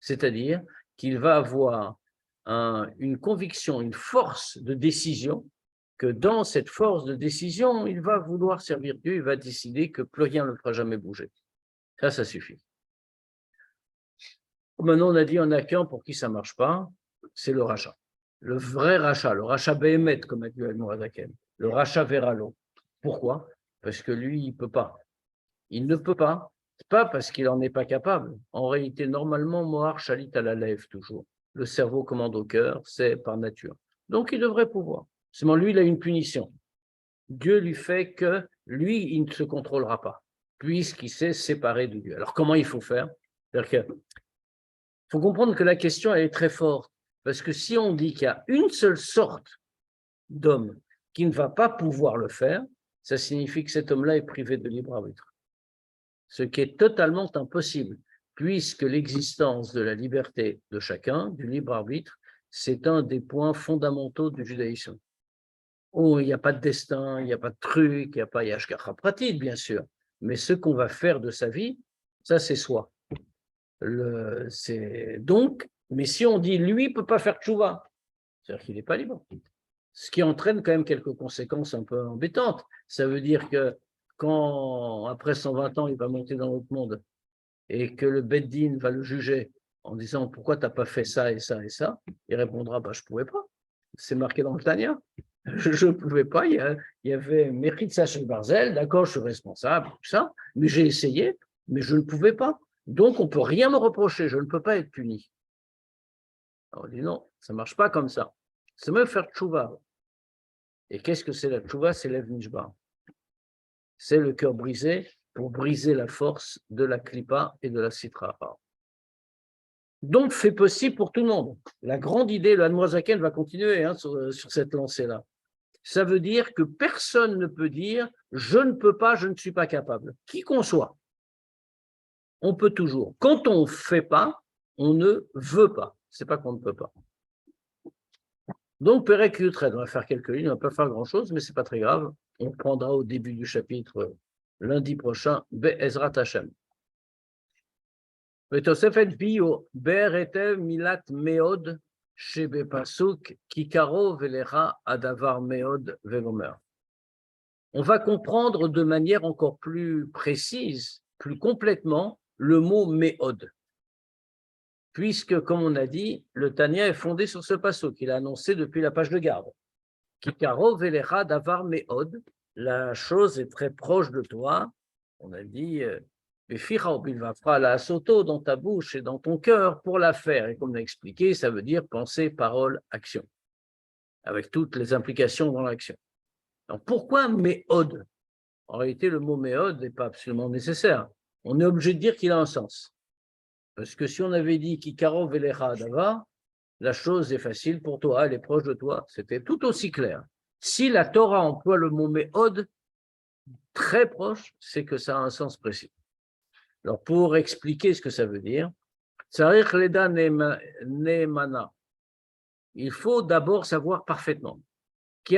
C'est-à-dire qu'il va avoir une conviction, une force de décision, que dans cette force de décision, il va vouloir servir Dieu, il va décider que plus rien ne le fera jamais bouger. Ça suffit. Maintenant, on a dit, on a qu'un pour qui ça ne marche pas, c'est le rachat. Le vrai rachat, le rachat Behemet, comme a dit Al-Mourazaken, le rachat Veralo. Pourquoi? Parce que lui, il ne peut pas. Il ne peut pas. Ce n'est pas parce qu'il n'en est pas capable. En réalité, normalement, Mohar Shalit à la lèvre toujours. Le cerveau commande au cœur, c'est par nature. Donc, il devrait pouvoir. Seulement, lui, il a une punition. Dieu lui fait que lui, il ne se contrôlera pas, puisqu'il s'est séparé de Dieu. Alors, comment il faut faire? C'est-à-dire qu'il faut comprendre que la question, elle est très forte. Parce que si on dit qu'il y a une seule sorte d'homme qui ne va pas pouvoir le faire, ça signifie que cet homme-là est privé de libre arbitre. Ce qui est totalement impossible, puisque l'existence de la liberté de chacun, du libre arbitre, c'est un des points fondamentaux du judaïsme. Oh, il n'y a pas de destin, il n'y a pas de truc, il y a Ashgacha Pratit, bien sûr, mais ce qu'on va faire de sa vie, ça c'est soi. Donc, mais si on dit lui ne peut pas faire tchouva, c'est-à-dire qu'il n'est pas libre. Ce qui entraîne quand même quelques conséquences un peu embêtantes. Ça veut dire que quand, après 120 ans, il va monter dans l'autre monde et que le Beddin va le juger en disant pourquoi tu n'as pas fait ça et ça et ça, il répondra je ne pouvais pas. C'est marqué dans le Tania. Je ne pouvais pas. Il y avait Mechitza Shel Barzel, d'accord, je suis responsable, tout ça, mais j'ai essayé, mais je ne pouvais pas. Donc, on ne peut rien me reprocher, je ne peux pas être puni. Alors, on dit non, ça ne marche pas comme ça. C'est même faire tchouva. Et qu'est-ce que c'est la tchouva? C'est l'Ev Nishbar. C'est le cœur brisé pour briser la force de la klipa et de la sitra. Donc, c'est possible pour tout le monde. La grande idée, le Admorazaken va continuer sur cette lancée-là. Ça veut dire que personne ne peut dire « je ne peux pas, je ne suis pas capable ». Qui qu'on soit, on peut toujours. Quand on ne fait pas, on ne veut pas. Ce n'est pas qu'on ne peut pas. Donc, Perek Yutred, on va faire quelques lignes, on ne va pas faire grand-chose, mais ce n'est pas très grave. On prendra au début du chapitre lundi prochain, Be'ezrat Hashem. ותוספת ביו בר היטב מילת מאוד שבפסוק כי קרוב אליך הדבר מאוד וגומר. On va comprendre de manière encore plus précise, plus complètement, le mot méod. Puisque, comme on a dit, le Tanya est fondé sur ce pasuk qu'il a annoncé depuis la page de garde. Ki karov elecha davar méod, la chose est très proche de toi. On a dit la soto dans ta bouche et dans ton cœur pour la faire. Et comme on a expliqué, ça veut dire pensée, parole, action, avec toutes les implications dans l'action. Donc pourquoi méod? En réalité, le mot méod n'est pas absolument nécessaire. On est obligé de dire qu'il a un sens. Parce que si on avait dit ki karov elecha davar, la chose est facile pour toi, elle est proche de toi. C'était tout aussi clair. Si la Torah emploie le mot méod, très proche, c'est que ça a un sens précis. Alors, pour expliquer ce que ça veut dire, Tsarich Leda Neemana, il faut d'abord savoir parfaitement que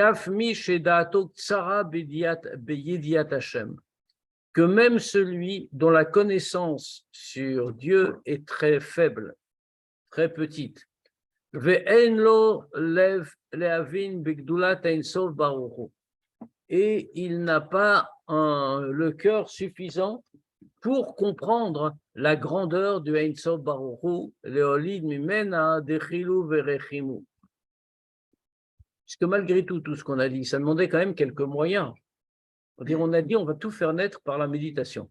même celui dont la connaissance sur Dieu est très faible, très petite, et il n'a pas le cœur suffisant pour comprendre la grandeur du Ein Sof Baruch Hu, Leolid Mimena Dechilu Verechimu. Puisque malgré tout ce qu'on a dit, ça demandait quand même quelques moyens. On a dit on va tout faire naître par la méditation.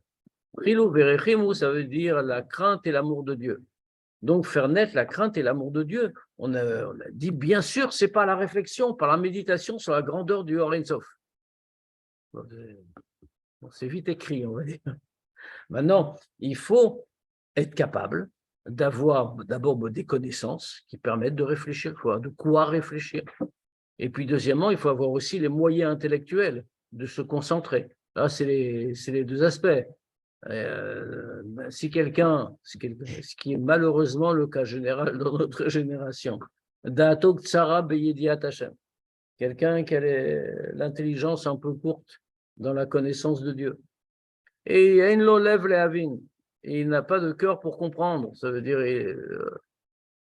Dechilu Verechimu, ça veut dire la crainte et l'amour de Dieu. Donc faire naître la crainte et l'amour de Dieu. On a dit bien sûr, ce n'est pas la réflexion, par la méditation sur la grandeur du Ein Sof. C'est vite écrit, on va dire. Maintenant, il faut être capable d'avoir d'abord des connaissances qui permettent de réfléchir, de quoi réfléchir. Et puis, deuxièmement, il faut avoir aussi les moyens intellectuels de se concentrer. Là, c'est les deux aspects. Si quelqu'un, ce qui est malheureusement le cas général dans notre génération, Da'atok Tsara Beyediat Hashem, quelqu'un qui a l'intelligence un peu courte dans la connaissance de Dieu. Et il n'a pas de cœur pour comprendre. Ça veut dire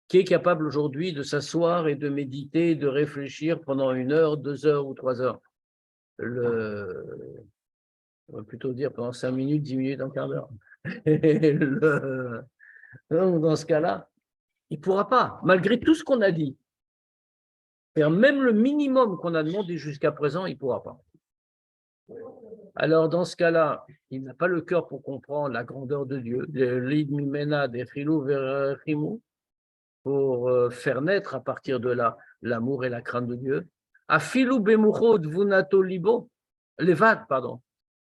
qui est capable aujourd'hui de s'asseoir et de méditer, de réfléchir pendant 1 heure, 2 heures ou 3 heures. On va plutôt dire pendant 5 minutes, 10 minutes, un quart d'heure. Donc, dans ce cas-là, il ne pourra pas, malgré tout ce qu'on a dit, faire même le minimum qu'on a demandé jusqu'à présent, il ne pourra pas. Alors, dans ce cas-là, il n'a pas le cœur pour comprendre la grandeur de Dieu, pour faire naître à partir de là l'amour et la crainte de Dieu.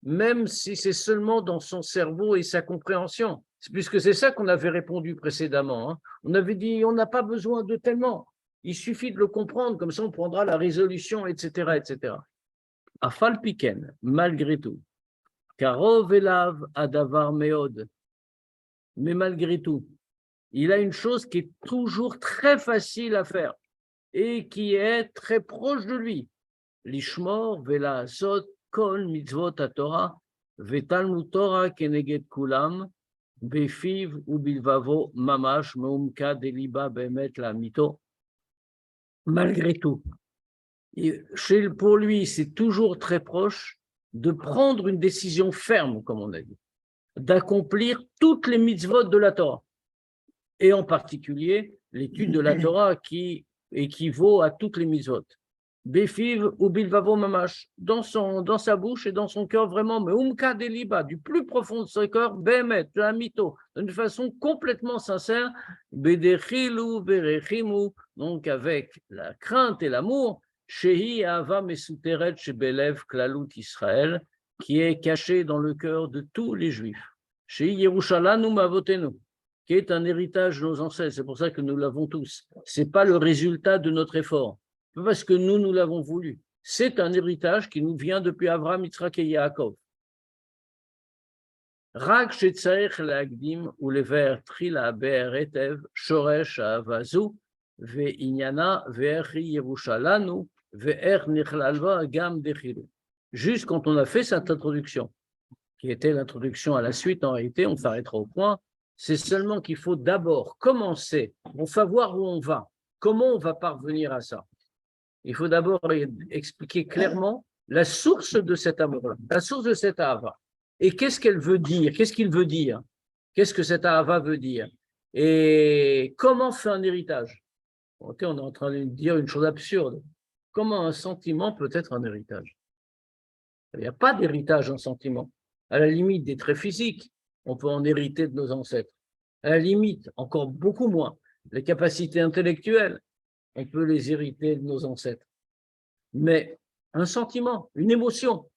Même si c'est seulement dans son cerveau et sa compréhension, puisque c'est ça qu'on avait répondu précédemment. Hein. On avait dit, on n'a pas besoin de tellement, il suffit de le comprendre, comme ça on prendra la résolution, etc., etc. Afal Piken, malgré tout, Karov Elav Adavar Meod, mais malgré tout, il a une chose qui est toujours très facile à faire et qui est très proche de lui. Lishmor Vela Sot Kol Mitzvot Torah Vetalmud Torah Keneged Kulam Befiv Ubilvavo Mamash Meumka Deliba Bemet La Mito. Malgré tout. Pour lui, c'est toujours très proche de prendre une décision ferme, comme on a dit, d'accomplir toutes les mitzvot de la Torah, et en particulier l'étude de la Torah qui équivaut à toutes les mitzvot. Befiv ou bilvavo mamash, dans sa bouche et dans son cœur vraiment, mais umka deliba, du plus profond de son cœur, bemet, de la mito, d'une façon complètement sincère, bederchilu berechimu, donc avec la crainte et l'amour, Shehi Ahava Mesuteret Shebelev Klalut Israël, qui est caché dans le cœur de tous les Juifs. Shehi Yerushalanu Mavotenu, qui est un héritage de nos ancêtres. C'est pour ça que nous l'avons tous. Ce n'est pas le résultat de notre effort. Pas parce que nous l'avons voulu. C'est un héritage qui nous vient depuis Abraham, Yitzhak et Yaakov. Rak Shetzaech Lagdim ou lever Trila Be'er Etev Shoresh Avazu Ve'inyana Ve'eri Yerushalanu Ve'er Nichlalva Gam Dechilu. Juste quand on a fait cette introduction, qui était l'introduction à la suite, en réalité, on s'arrêtera au point, c'est seulement qu'il faut d'abord commencer pour savoir où on va, comment on va parvenir à ça. Il faut d'abord expliquer clairement la source de cet amour-là, la source de cette ahava. Et qu'est-ce qu'elle veut dire? Qu'est-ce qu'il veut dire? Qu'est-ce que cette ahava veut dire? Et comment fait un héritage? Ok, on est en train de dire une chose absurde. Comment un sentiment peut être un héritage? Il n'y a pas d'héritage en sentiment. À la limite des traits physiques, on peut en hériter de nos ancêtres. À la limite, encore beaucoup moins, les capacités intellectuelles, on peut les hériter de nos ancêtres. Mais un sentiment, une émotion,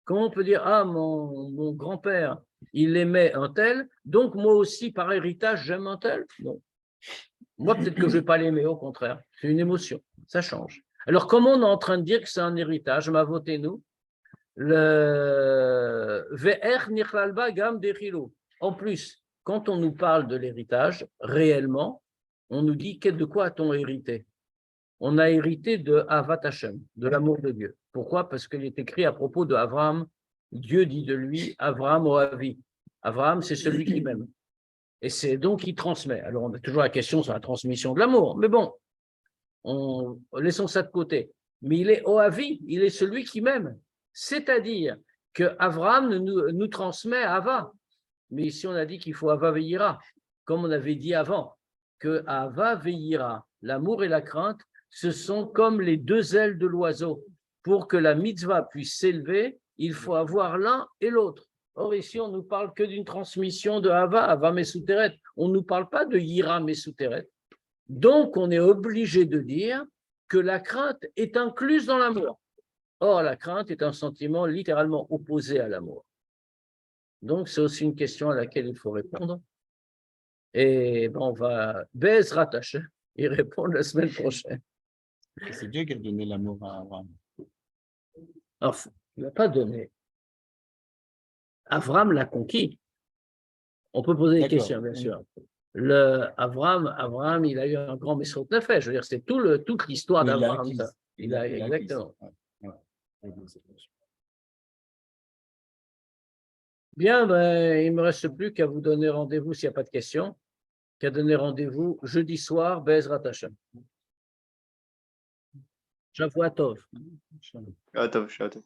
comment on peut dire, ah, mon grand-père, il aimait un tel, donc moi aussi, par héritage, j'aime un tel? Non. Moi, peut-être que je ne vais pas l'aimer, au contraire. C'est une émotion, ça change. Alors, comment on est en train de dire que c'est un héritage? Votez-nous. En plus, quand on nous parle de l'héritage, réellement, on nous dit de quoi a-t-on hérité? On a hérité de Avat Hashem, de l'amour de Dieu. Pourquoi? Parce qu'il est écrit à propos de Abraham, Dieu dit de lui, Abraham Oavi. Abraham, c'est celui qui m'aime. Et c'est donc qui transmet. Alors, on a toujours la question sur la transmission de l'amour. Mais bon, laissons ça de côté. Mais il est Oavi, il est celui qui m'aime. C'est-à-dire que Abraham nous transmet Ava. Mais ici, on a dit qu'il faut Ava Veillira. Comme on avait dit avant, que Ava Veillira, l'amour et la crainte, ce sont comme les deux ailes de l'oiseau. Pour que la mitzvah puisse s'élever, il faut avoir l'un et l'autre. Or, ici, on ne nous parle que d'une transmission de Ava Mesuteret. On ne nous parle pas de Yira Mesuteret. Donc, on est obligé de dire que la crainte est incluse dans l'amour. Or, la crainte est un sentiment littéralement opposé à l'amour. Donc, c'est aussi une question à laquelle il faut répondre. Et on va Bezrat Hashem y répondre la semaine prochaine. C'est Dieu qui a donné l'amour à Abraham. Alors, il n'a pas donné. Abraham l'a conquis. On peut poser des questions, bien sûr. Abraham, il a eu un grand Mesrot Nefesh. Je veux dire, c'est toute l'histoire d'Abraham. Exactement. Bien, il ne me reste plus qu'à vous donner rendez-vous s'il n'y a pas de questions, qu'à donner rendez-vous jeudi soir, Bezrat Hashem. Shavuot Tov. Shavuot Tov.